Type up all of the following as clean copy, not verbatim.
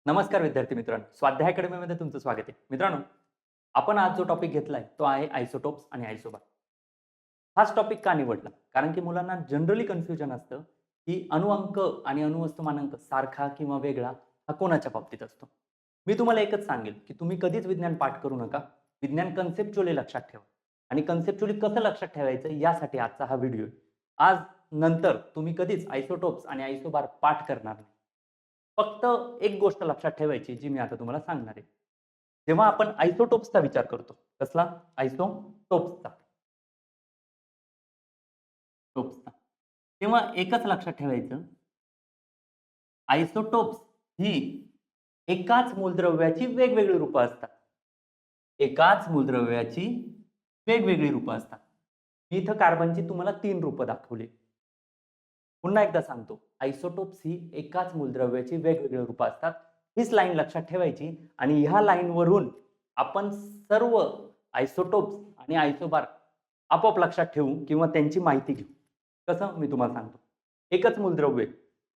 नमस्कार विद्यार्थी मित्रांनो, स्वाध्याय अकॅडमीमध्ये तुमचं स्वागत आहे. मित्रांनो, आपण आज जो टॉपिक घेतलाय तो आहे आयसोटोप्स आणि आयसोबार. हाच टॉपिक का निवडला? कारण की मुलांना जनरली कन्फ्युजन असतं, की अणुअंक आणि अणुवस्तुमानांक सारखा किंवा वेगळा हा कोणाच्या बाबतीत असतो. मी तुम्हाला एकच सांगेल, की तुम्ही कधीच विज्ञान पाठ करू नका. विज्ञान कन्सेप्च्युअली लक्षात ठेवा आणि कन्सेप्च्युअली कसं लक्षात ठेवायचं यासाठी आजचा हा व्हिडिओ आहे. आज नंतर तुम्ही कधीच आयसोटोप्स आणि आयसोबार पाठ करणार नाही. फक्त एक गोष्ट लक्षात ठेवायची जी मी आता तुम्हाला सांगणार आहे. जेव्हा आपण आयसोटोप्सचा विचार करतो, कसला? आयसोटोप्सचा, टोप्सचा. तेव्हा एकच लक्षात ठेवायचं, आयसोटोप्स ही एकाच मूलद्रव्याची वेगवेगळी रूपं असतात. एकाच मूलद्रव्याची वेगवेगळी रूपं असतात. मी इथं कार्बनची तुम्हाला 3 रूपं दाखवली. पुन्हा एकदा सांगतो, आयसोटोप्स ही एकाच मूलद्रव्याची वेगवेगळी रूपं असतात. हीच लाईन लक्षात ठेवायची आणि ह्या लाईनवरून आपण सर्व आयसोटोप्स आणि आयसोबार आपोआप लक्षात ठेवू किंवा त्यांची माहिती घेऊ. कसं? मी तुम्हाला सांगतो. एकच मूलद्रव्य.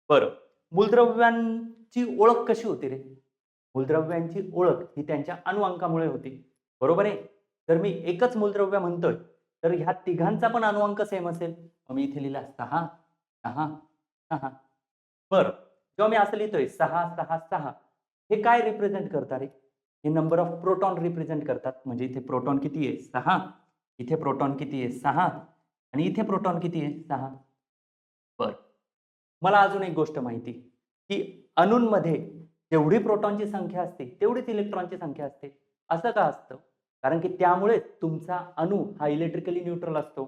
बरं, मूलद्रव्यांची ओळख कशी होते रे? मूलद्रव्यांची ओळख ही त्यांच्या अणुअंकामुळे होते. बरोबर आहे? तर मी एकच मूलद्रव्य म्हणतोय, तर ह्या तिघांचा पण अणुअंक सेम असेल. मग मी इथे लिहिला 6, 6, 6. बरं, जेव्हा मी असं लिहितोय 6, 6, 6 हे काय रिप्रेझेंट करतात रे? हे नंबर ऑफ प्रोटॉन रिप्रेझेंट करतात. म्हणजे इथे प्रोटॉन किती आहे? 6. इथे प्रोटॉन किती आहे? 6 आणि इथे प्रोटॉन किती आहे? 6. बरं. मला अजून एक गोष्ट माहिती, की अणूंमध्ये जेवढी प्रोटॉनची संख्या असते, तेवढीच इलेक्ट्रॉनची संख्या असते. असं का असतं? कारण की त्यामुळेच तुमचा अणू हा इलेक्ट्रिकली न्यूट्रल असतो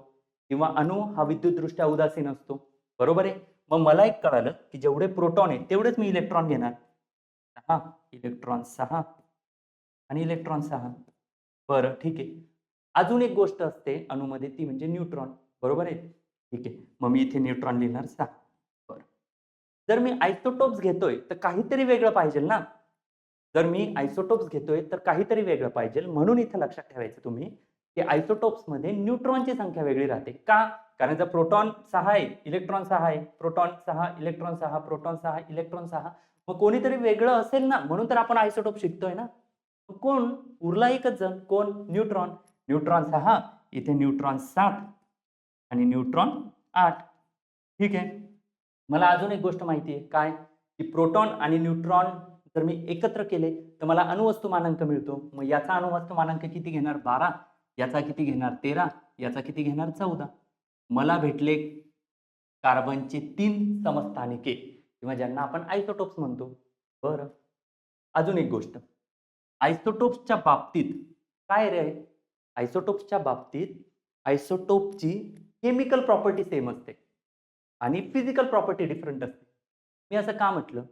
किंवा अणू हा विद्युतदृष्ट्या उदासीन असतो. बरोबर आहे? मग मला एक कळालं, की जेवढे प्रोटॉन आहे, तेवढेच मी इलेक्ट्रॉन घेणार. 6 इलेक्ट्रॉन 6 आणि इलेक्ट्रॉन 6. बरं, ठीक आहे. अजून एक गोष्ट असते अणूमध्ये ती म्हणजे न्यूट्रॉन. बरोबर आहे? ठीक आहे. मग मी इथे न्यूट्रॉन लिहिणार 6. बरं. जर मी आयसोटोप्स घेतोय, तर काहीतरी वेगळं पाहिजे ना? जर मी आयसोटोप्स घेतोय, तर काहीतरी वेगळं पाहिजे. म्हणून इथं लक्षात ठेवायचं तुम्ही, की आयसोटोप्समध्ये न्यूट्रॉनची संख्या वेगळी राहते. का? कारण जर प्रोटॉन 6 आहे, इलेक्ट्रॉन 6 आहे, प्रोटॉन 6, इलेक्ट्रॉन 6, प्रोटॉन 6, इलेक्ट्रॉन 6. मग कोणीतरी वेगळं असेल ना, म्हणून तर आपण आयसोटोप शिकतोय ना. मग कोण? उरला एकच जण. कोण? न्यूट्रॉन. न्यूट्रॉन 6, इथे न्यूट्रॉन 7 आणि न्यूट्रॉन 8. ठीक आहे. मला अजून एक गोष्ट माहिती आहे. काय? की प्रोटॉन आणि न्यूट्रॉन जर मी एकत्र केले, तर मला अणुवस्तुमानांक मिळतो. मग याचा अणुवस्तुमानांक किती घेणार? 12. याचा किती घेणार? 13. याचा किती घेणार? 14. मला भेटले कार्बनचे 3 समस्थानिके किंवा ज्यांना आपण आयसोटोप्स म्हणतो. बरं. अजून एक गोष्ट. आयसोटोप्सच्या बाबतीत काय रे? आयसोटोप्सच्या बाबतीत आयसोटोपची केमिकल प्रॉपर्टी सेम असते आणि फिजिकल प्रॉपर्टी डिफरंट असते. मी असं का म्हटलं?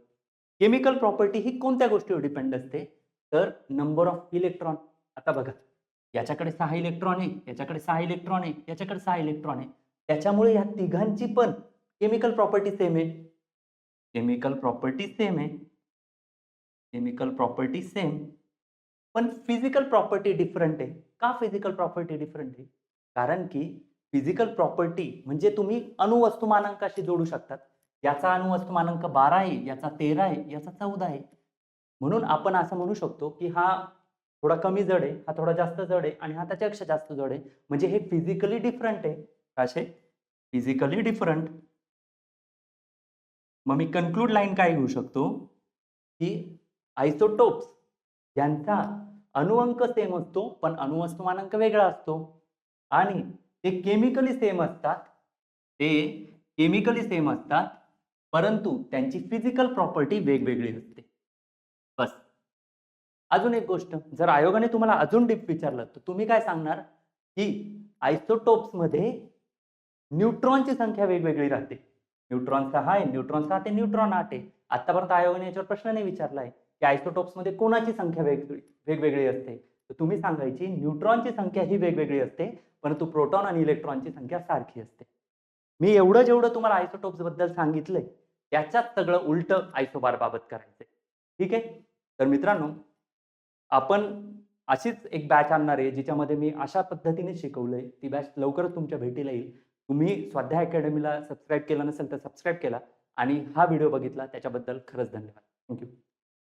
केमिकल प्रॉपर्टी ही कोणत्या गोष्टीवर डिपेंड असते? तर नंबर ऑफ इलेक्ट्रॉन. आता बघा, याच्याकडे 6 इलेक्ट्रॉन आहे, याच्याकडे 6 इलेक्ट्रॉन आहे, याच्याकडे 6 इलेक्ट्रॉन आहे. त्याच्यामुळे या तिघांची पण केमिकल प्रॉपर्टी सेम आहे. केमिकल प्रॉपर्टी सेम आहे. Chemical property same. पण फिजिकल प्रॉपर्टी डिफरंट आहे. का फिजिकल प्रॉपर्टी डिफरंट आहे? कारण की फिजिकल प्रॉपर्टी म्हणजे तुम्ही अणुवस्तुमानांकाशी जोडू शकतात. याचा अणुवस्तुमानांक 12 आहे, याचा 13 आहे, याचा 14 आहे. म्हणून आपण असं म्हणू शकतो, की हा थोडा कमी जड आहे, हा थोडा जास्त जड आहे आणि हा त्याच्यापेक्षा जास्त जड आहे. म्हणजे हे फिजिकली डिफरंट आहे. कसे? Physically different. मग मी कन्क्लूड लाईन काय घेऊ शकतो, की आयसोटोप्स यांचा अणुअंक सेम असतो, पण अणुवस्तुमानांक वेगळा असतो आणि ते केमिकली सेम असतात. ते केमिकली सेम असतात, परंतु त्यांची फिजिकल प्रॉपर्टी वेगवेगळी असते. बस. अजून एक गोष्ट, जर आयोगाने तुम्हाला अजून डीप विचारलं, तर तुम्ही काय सांगणार, की आयसोटोप्समध्ये न्यूट्रॉनची संख्या वेगवेगळी राहते. न्यूट्रॉन 6 आहे, न्यूट्रॉन 7 आहे, न्यूट्रॉन 8 आहे. आतापर्यंत आयोगाने याच्यावर प्रश्न नाही विचारला आहे, की आयसोटोप्समध्ये कोणाची संख्या वेगवेगळी असते. तर तुम्ही सांगायची न्यूट्रॉनची संख्या ही वेगवेगळी असते, परंतु प्रोटॉन आणि इलेक्ट्रॉनची संख्या सारखी असते. मी एवढं जेवढं तुम्हाला आयसोटोप्सबद्दल सांगितलंय, त्याच्यात सगळं उलटं आयसोबार बाबत करायचंय. ठीक आहे? तर मित्रांनो, आपण अशीच एक बॅच आणणार आहे, जिच्यामध्ये मी अशा पद्धतीने शिकवलंय. ती बॅच लवकरच तुमच्या भेटीला येईल. तुम्ही स्वाध्याय अकॅडमीला सबस्क्राईब केलं नसेल तर सबस्क्राईब केला आणि हा व्हिडिओ बघितला त्याच्याबद्दल खरंच धन्यवाद. Thank you.